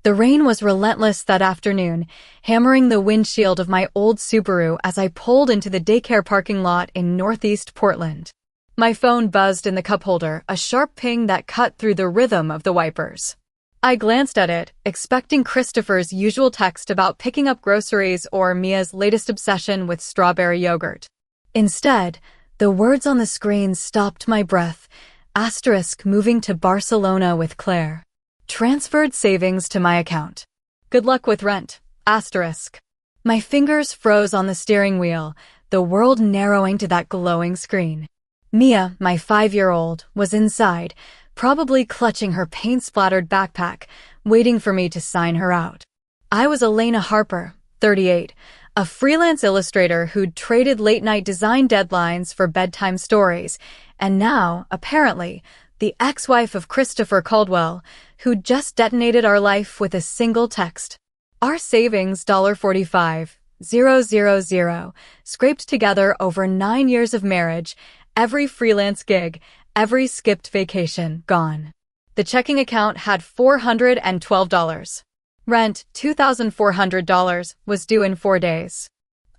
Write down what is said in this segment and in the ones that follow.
The rain was relentless that afternoon, hammering the windshield of my old Subaru as I pulled into the daycare parking lot in northeast Portland. My phone buzzed in the cup holder, a sharp ping that cut through the rhythm of the wipers. I glanced at it, expecting Christopher's usual text about picking up groceries or Mia's latest obsession with strawberry yogurt. Instead, the words on the screen stopped my breath. Asterisk moving to Barcelona with Claire. Transferred savings to my account. Good luck with rent. Asterisk. My fingers froze on the steering wheel, the world narrowing to that glowing screen. Mia, my 5-year-old, was inside, probably clutching her paint-splattered backpack, waiting for me to sign her out. I was Elena Harper, 38, a freelance illustrator who'd traded late-night design deadlines for bedtime stories, and now, apparently, the ex-wife of Christopher Caldwell, who'd just detonated our life with a single text. Our savings, $45,000, scraped together over 9 years of marriage, every freelance gig, every skipped vacation, gone. The checking account had $412. Rent, $2,400, was due in 4 days.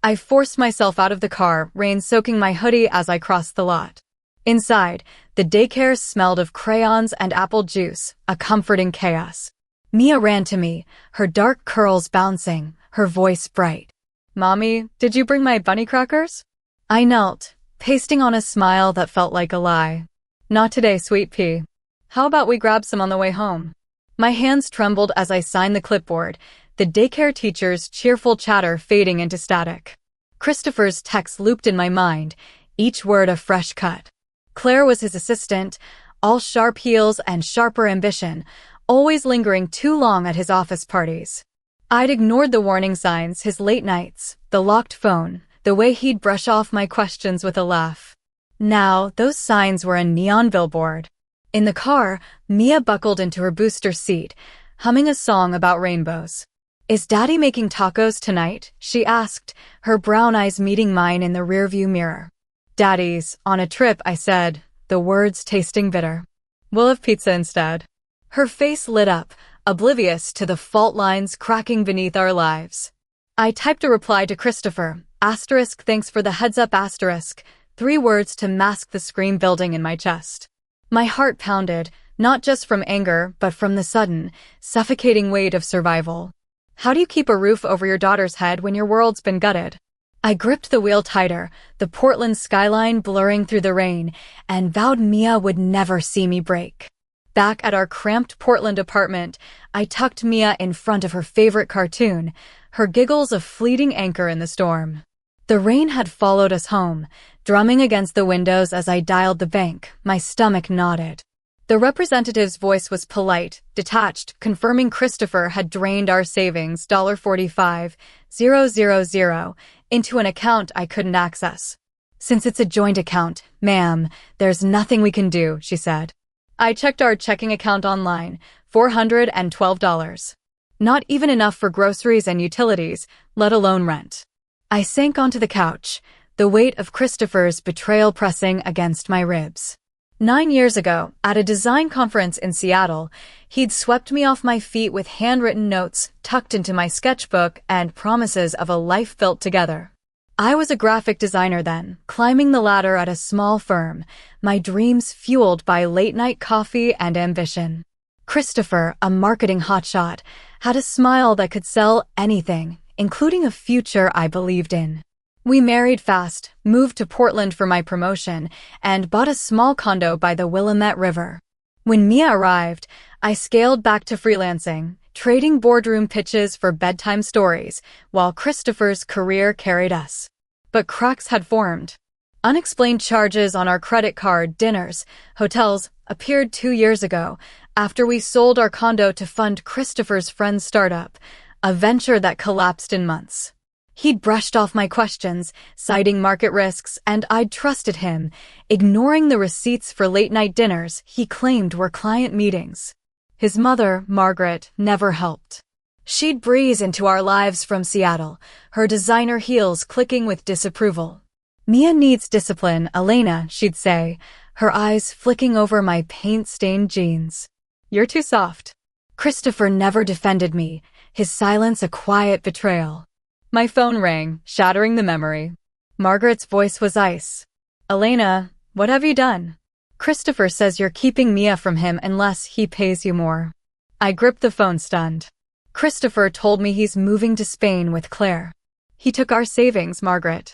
I forced myself out of the car, rain soaking my hoodie as I crossed the lot. Inside, the daycare smelled of crayons and apple juice, a comforting chaos. Mia ran to me, her dark curls bouncing, her voice bright. "Mommy, did you bring my bunny crackers?" I knelt, pasting on a smile that felt like a lie. "Not today, sweet pea. How about we grab some on the way home?" My hands trembled as I signed the clipboard, the daycare teacher's cheerful chatter fading into static. Christopher's text looped in my mind, each word a fresh cut. Claire was his assistant, all sharp heels and sharper ambition, always lingering too long at his office parties. I'd ignored the warning signs, his late nights, the locked phone, the way he'd brush off my questions with a laugh. Now, those signs were a neon billboard. In the car, Mia buckled into her booster seat, humming a song about rainbows. "Is Daddy making tacos tonight?" she asked, her brown eyes meeting mine in the rearview mirror. "Daddy's on a trip," I said, the words tasting bitter. "We'll have pizza instead." Her face lit up, oblivious to the fault lines cracking beneath our lives. I typed a reply to Christopher, asterisk thanks for the heads up asterisk, 3 words to mask the scream building in my chest. My heart pounded, not just from anger, but from the sudden, suffocating weight of survival. How do you keep a roof over your daughter's head when your world's been gutted? I gripped the wheel tighter, the Portland skyline blurring through the rain, and vowed Mia would never see me break. Back at our cramped Portland apartment, I tucked Mia in front of her favorite cartoon, her giggles a fleeting anchor in the storm. The rain had followed us home, drumming against the windows as I dialed the bank, my stomach knotted. The representative's voice was polite, detached, confirming Christopher had drained our savings, $45,000, into an account I couldn't access. "Since it's a joint account, ma'am, there's nothing we can do," she said. I checked our checking account online, $412. Not even enough for groceries and utilities, let alone rent. I sank onto the couch, the weight of Christopher's betrayal pressing against my ribs. 9 years ago, at a design conference in Seattle, he'd swept me off my feet with handwritten notes tucked into my sketchbook and promises of a life built together. I was a graphic designer then, climbing the ladder at a small firm, my dreams fueled by late-night coffee and ambition. Christopher, a marketing hotshot, had a smile that could sell anything, including a future I believed in. We married fast, moved to Portland for my promotion, and bought a small condo by the Willamette River. When Mia arrived, I scaled back to freelancing, trading boardroom pitches for bedtime stories, while Christopher's career carried us. But cracks had formed. Unexplained charges on our credit card, dinners, hotels appeared 2 years ago, after we sold our condo to fund Christopher's friend's startup, a venture that collapsed in months. He'd brushed off my questions, citing market risks, and I'd trusted him, ignoring the receipts for late-night dinners he claimed were client meetings. His mother, Margaret, never helped. She'd breeze into our lives from Seattle, her designer heels clicking with disapproval. "Mia needs discipline, Elena," she'd say, her eyes flicking over my paint-stained jeans. "You're too soft." Christopher never defended me, his silence a quiet betrayal. My phone rang, shattering the memory. Margaret's voice was ice. Elena, what have you done? Christopher says you're keeping Mia from him unless he pays you more. I gripped the phone stunned. Christopher told me he's moving to Spain with Claire. He took our savings, Margaret.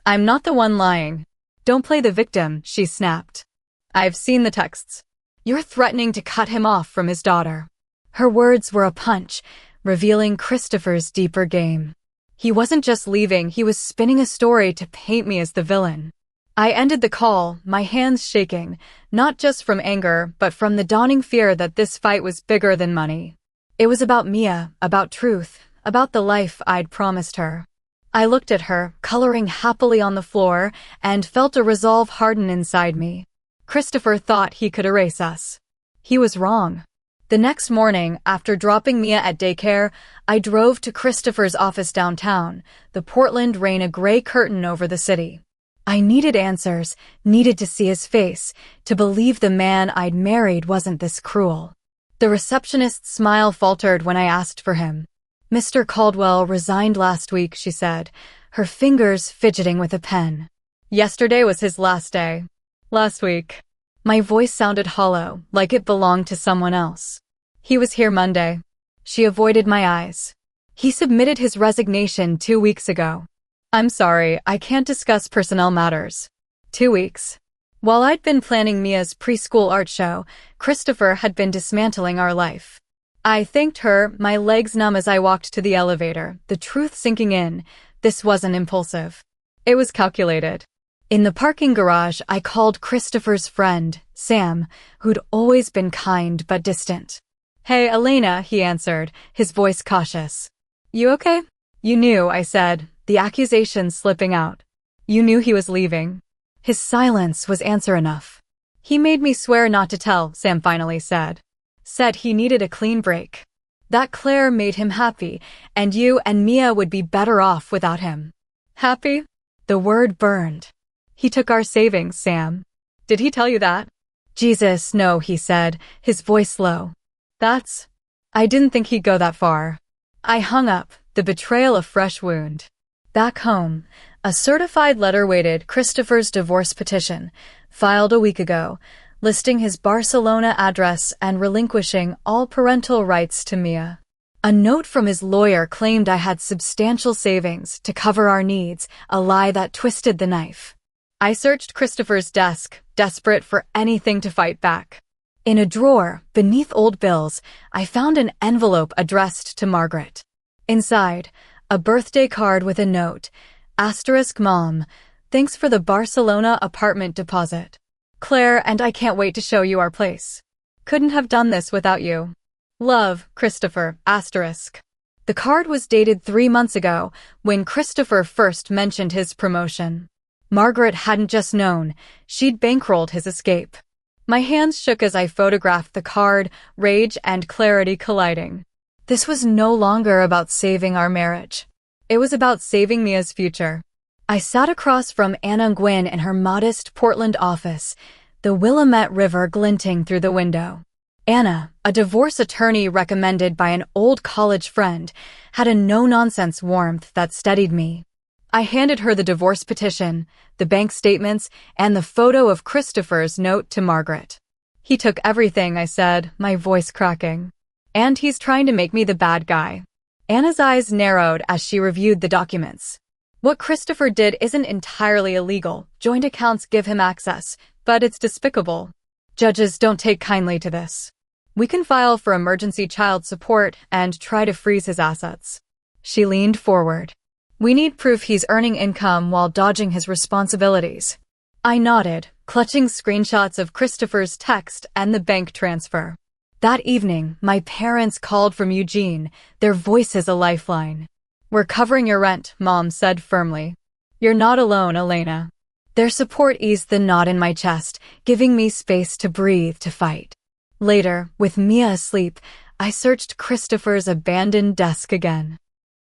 I'm not the one lying. Don't play the victim, she snapped. I've seen the texts. You're threatening to cut him off from his daughter. Her words were a punch, revealing Christopher's deeper game. He wasn't just leaving, he was spinning a story to paint me as the villain. I ended the call, my hands shaking, not just from anger, but from the dawning fear that this fight was bigger than money. It was about Mia, about truth, about the life I'd promised her. I looked at her, coloring happily on the floor, and felt a resolve harden inside me. Christopher thought he could erase us. He was wrong. The next morning, after dropping Mia at daycare, I drove to Christopher's office downtown, the Portland rain a gray curtain over the city. I needed answers, needed to see his face, to believe the man I'd married wasn't this cruel. The receptionist's smile faltered when I asked for him. Mr. Caldwell resigned last week, she said, her fingers fidgeting with a pen. Yesterday was his last day. Last week. My voice sounded hollow, like it belonged to someone else. He was here Monday. She avoided my eyes. He submitted his resignation 2 weeks ago. I'm sorry, I can't discuss personnel matters. 2 weeks. While I'd been planning Mia's preschool art show, Christopher had been dismantling our life. I thanked her, my legs numb as I walked to the elevator, the truth sinking in. This wasn't impulsive. It was calculated. In the parking garage, I called Christopher's friend, Sam, who'd always been kind but distant. Hey, Elena, he answered, his voice cautious. You okay? You knew, I said, the accusation slipping out. You knew he was leaving. His silence was answer enough. He made me swear not to tell, Sam finally said. Said he needed a clean break. That Claire made him happy, and you and Mia would be better off without him. Happy? The word burned. He took our savings, Sam. Did he tell you that? Jesus, no, he said, his voice low. I didn't think he'd go that far. I hung up, the betrayal a fresh wound. Back home, a certified letter waited Christopher's divorce petition, filed a week ago, listing his Barcelona address and relinquishing all parental rights to Mia. A note from his lawyer claimed I had substantial savings to cover our needs, a lie that twisted the knife. I searched Christopher's desk, desperate for anything to fight back. In a drawer, beneath old bills, I found an envelope addressed to Margaret. Inside, a birthday card with a note, *Mom, thanks for the Barcelona apartment deposit. Claire and I can't wait to show you our place. Couldn't have done this without you. Love, Christopher, *. The card was dated 3 months ago, when Christopher first mentioned his promotion. Margaret hadn't just known, she'd bankrolled his escape. My hands shook as I photographed the card, rage and clarity colliding. This was no longer about saving our marriage. It was about saving Mia's future. I sat across from Anna Gwynn in her modest Portland office, the Willamette River glinting through the window. Anna, a divorce attorney recommended by an old college friend, had a no-nonsense warmth that steadied me. I handed her the divorce petition, the bank statements, and the photo of Christopher's note to Margaret. He took everything, I said, my voice cracking. And he's trying to make me the bad guy. Anna's eyes narrowed as she reviewed the documents. What Christopher did isn't entirely illegal. Joint accounts give him access, but it's despicable. Judges don't take kindly to this. We can file for emergency child support and try to freeze his assets. She leaned forward. We need proof he's earning income while dodging his responsibilities. I nodded, clutching screenshots of Christopher's text and the bank transfer. That evening, my parents called from Eugene, their voices a lifeline. We're covering your rent, Mom said firmly. You're not alone, Elena. Their support eased the knot in my chest, giving me space to breathe, to fight. Later, with Mia asleep, I searched Christopher's abandoned desk again.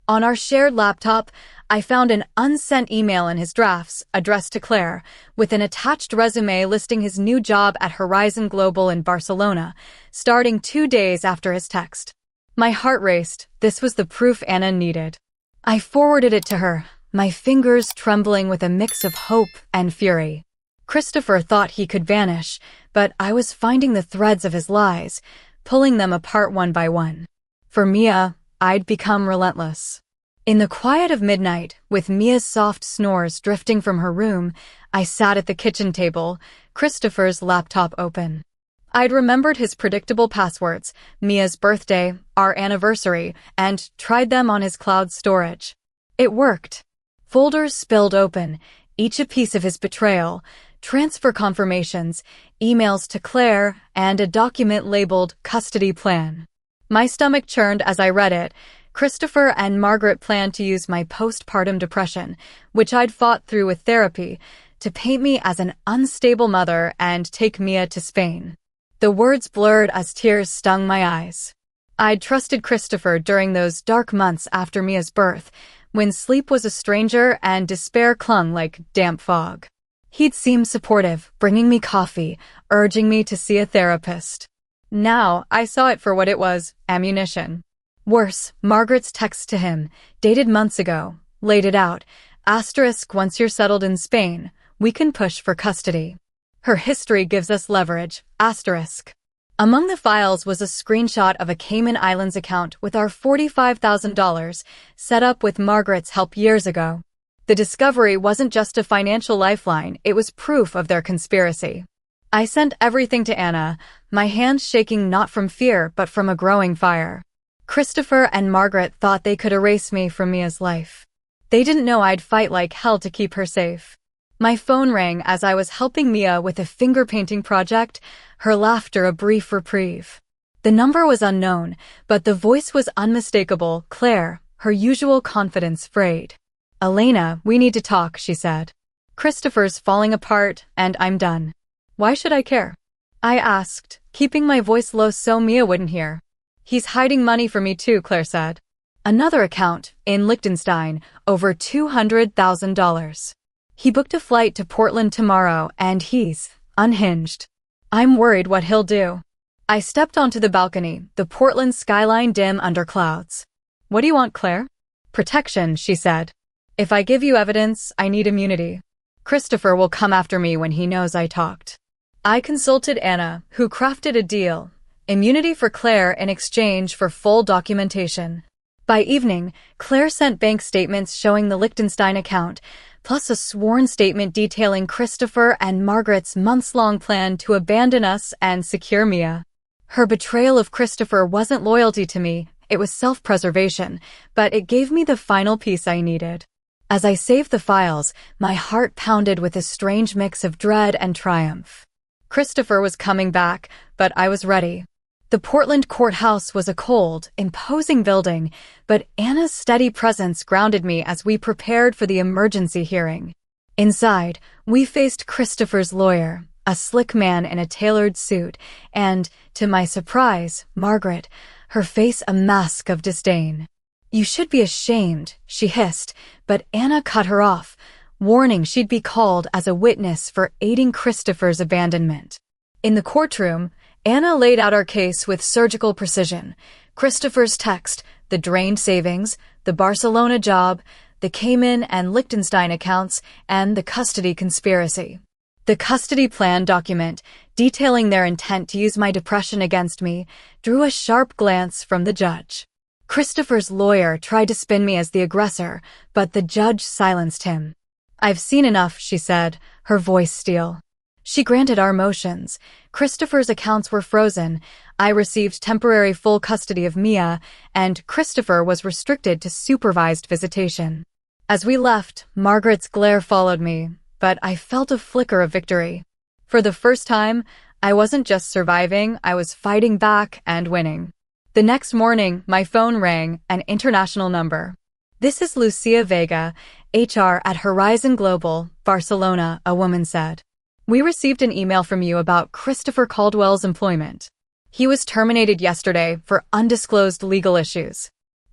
On our shared laptop, I found an unsent email in his drafts addressed to Claire, with an attached resume listing his new job at Horizon Global in Barcelona, starting 2 days after his text. My heart raced. This was the proof Anna needed. I forwarded it to her, my fingers trembling with a mix of hope and fury. Christopher thought he could vanish, but I was finding the threads of his lies, pulling them apart one by one. For Mia, I'd become relentless. In the quiet of midnight, with Mia's soft snores drifting from her room, I sat at the kitchen table, Christopher's laptop open. I'd remembered his predictable passwords, Mia's birthday, our anniversary, and tried them on his cloud storage. It worked. Folders spilled open, each a piece of his betrayal, transfer confirmations, emails to Claire, and a document labeled custody plan. My stomach churned as I read it. Christopher and Margaret planned to use my postpartum depression, which I'd fought through with therapy, to paint me as an unstable mother and take Mia to Spain. The words blurred as tears stung my eyes. I'd trusted Christopher during those dark months after Mia's birth, when sleep was a stranger and despair clung like damp fog. He'd seemed supportive, bringing me coffee, urging me to see a therapist. Now, I saw it for what it was, ammunition. Worse, Margaret's text to him, dated months ago, laid it out. Asterisk, once you're settled in Spain, we can push for custody. Her history gives us leverage. Asterisk. Among the files was a screenshot of a Cayman Islands account with our $45,000 set up with Margaret's help years ago. The discovery wasn't just a financial lifeline, it was proof of their conspiracy. I sent everything to Anna, my hands shaking not from fear but from a growing fire. Christopher and Margaret thought they could erase me from Mia's life. They didn't know I'd fight like hell to keep her safe. My phone rang as I was helping Mia with a finger painting project, her laughter a brief reprieve. The number was unknown, but the voice was unmistakable. Claire, her usual confidence frayed. Elena, we need to talk, she said. Christopher's falling apart, and I'm done. Why should I care? I asked, keeping my voice low so Mia wouldn't hear. He's hiding money from me too, Claire said. Another account, in Liechtenstein, over $200,000. He booked a flight to Portland tomorrow, and he's unhinged. I'm worried what he'll do. I stepped onto the balcony, the Portland skyline dim under clouds. What do you want, Claire? Protection, she said. If I give you evidence, I need immunity. Christopher will come after me when he knows I talked. I consulted Anna, who crafted a deal. Immunity for Claire in exchange for full documentation. By evening, Claire sent bank statements showing the Liechtenstein account, plus a sworn statement detailing Christopher and Margaret's months-long plan to abandon us and secure Mia. Her betrayal of Christopher wasn't loyalty to me, it was self-preservation, but it gave me the final piece I needed. As I saved the files, my heart pounded with a strange mix of dread and triumph. Christopher was coming back, but I was ready. The Portland courthouse was a cold, imposing building, but Anna's steady presence grounded me as we prepared for the emergency hearing. Inside, we faced Christopher's lawyer, a slick man in a tailored suit, and, to my surprise, Margaret, her face a mask of disdain. You should be ashamed, she hissed, but Anna cut her off, warning she'd be called as a witness for aiding Christopher's abandonment. In the courtroom, Anna laid out our case with surgical precision. Christopher's text, the drained savings, the Barcelona job, the Cayman and Liechtenstein accounts, and the custody conspiracy. The custody plan document, detailing their intent to use my depression against me, drew a sharp glance from the judge. Christopher's lawyer tried to spin me as the aggressor, but the judge silenced him. I've seen enough, she said, her voice steel. She granted our motions. Christopher's accounts were frozen. I received temporary full custody of Mia, and Christopher was restricted to supervised visitation. As we left, Margaret's glare followed me, but I felt a flicker of victory. For the first time, I wasn't just surviving, I was fighting back and winning. The next morning, my phone rang, an international number. This is Lucia Vega, HR at Horizon Global, Barcelona, a woman said. We received an email from you about Christopher Caldwell's employment. He was terminated yesterday for undisclosed legal issues.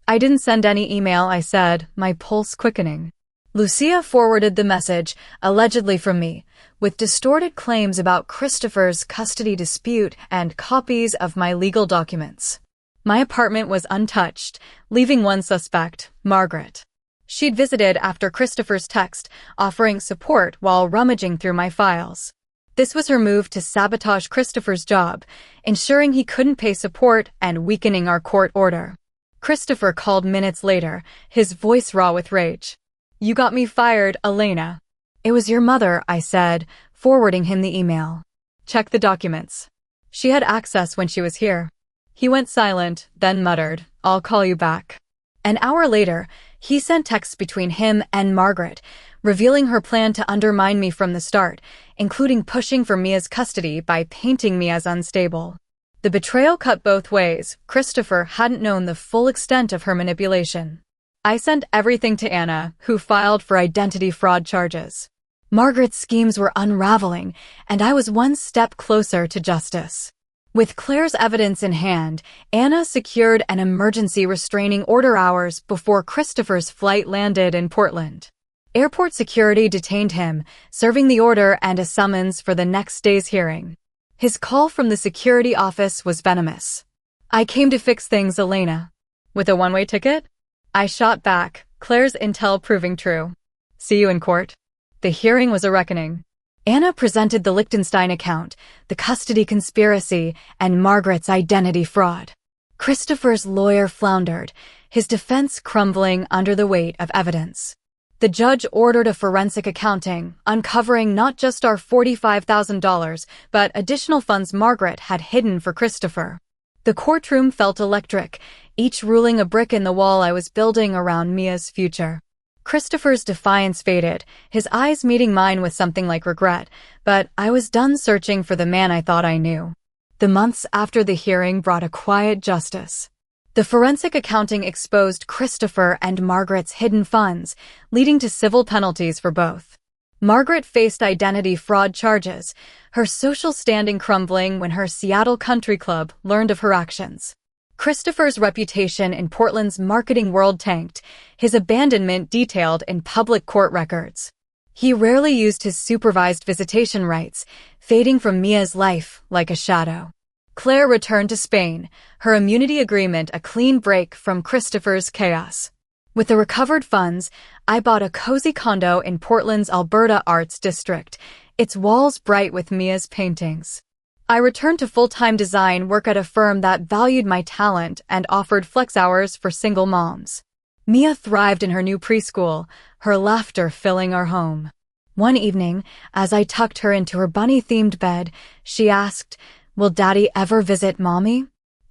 I didn't send any email, I said, my pulse quickening. Lucia forwarded the message, allegedly from me, with distorted claims about Christopher's custody dispute and copies of my legal documents. My apartment was untouched, leaving one suspect, Margaret. She'd visited after Christopher's text, offering support while rummaging through my files. This was her move to sabotage Christopher's job, ensuring he couldn't pay support and weakening our court order. Christopher called minutes later, his voice raw with rage. "You got me fired, Elena." "It was your mother," I said, forwarding him the email. "Check the documents." She had access when she was here. He went silent, then muttered, "I'll call you back." An hour later, he sent texts between him and Margaret, revealing her plan to undermine me from the start, including pushing for Mia's custody by painting me as unstable. The betrayal cut both ways. Christopher hadn't known the full extent of her manipulation. I sent everything to Anna, who filed for identity fraud charges. Margaret's schemes were unraveling, and I was one step closer to justice. With Claire's evidence in hand, Anna secured an emergency restraining order hours before Christopher's flight landed in Portland. Airport security detained him, serving the order and a summons for the next day's hearing. His call from the security office was venomous. "I came to fix things, Elena." "With a one-way ticket?" I shot back, Claire's intel proving true. "See you in court." The hearing was a reckoning. Anna presented the Liechtenstein account, the custody conspiracy, and Margaret's identity fraud. Christopher's lawyer floundered, his defense crumbling under the weight of evidence. The judge ordered a forensic accounting, uncovering not just our $45,000, but additional funds Margaret had hidden for Christopher. The courtroom felt electric, each ruling a brick in the wall I was building around Mia's future. Christopher's defiance faded, his eyes meeting mine with something like regret, but I was done searching for the man I thought I knew. The months after the hearing brought a quiet justice. The forensic accounting exposed Christopher and Margaret's hidden funds, leading to civil penalties for both. Margaret faced identity fraud charges, her social standing crumbling when her Seattle country club learned of her actions. Christopher's reputation in Portland's marketing world tanked, his abandonment detailed in public court records. He rarely used his supervised visitation rights, fading from Mia's life like a shadow. Claire returned to Spain, her immunity agreement a clean break from Christopher's chaos. With the recovered funds, I bought a cozy condo in Portland's Alberta Arts District, its walls bright with Mia's paintings. I returned to full-time design work at a firm that valued my talent and offered flex hours for single moms. Mia thrived in her new preschool, her laughter filling our home. One evening, as I tucked her into her bunny-themed bed, she asked, "Will Daddy ever visit Mommy?"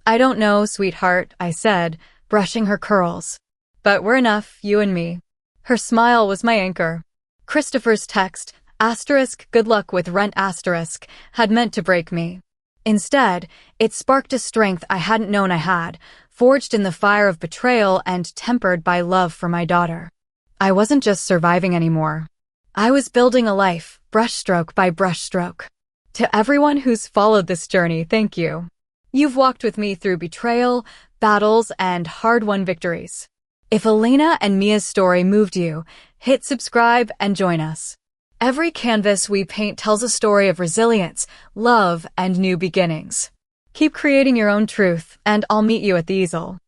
"I don't know, sweetheart," I said, brushing her curls. "But we're enough, you and me." Her smile was my anchor. Christopher's text, "good luck with rent," had meant to break me. Instead, it sparked a strength I hadn't known I had, forged in the fire of betrayal and tempered by love for my daughter. I wasn't just surviving anymore. I was building a life, brushstroke by brushstroke. To everyone who's followed this journey, thank you. You've walked with me through betrayal, battles, and hard-won victories. If Elena and Mia's story moved you, hit subscribe and join us. Every canvas we paint tells a story of resilience, love, and new beginnings. Keep creating your own truth, and I'll meet you at the easel.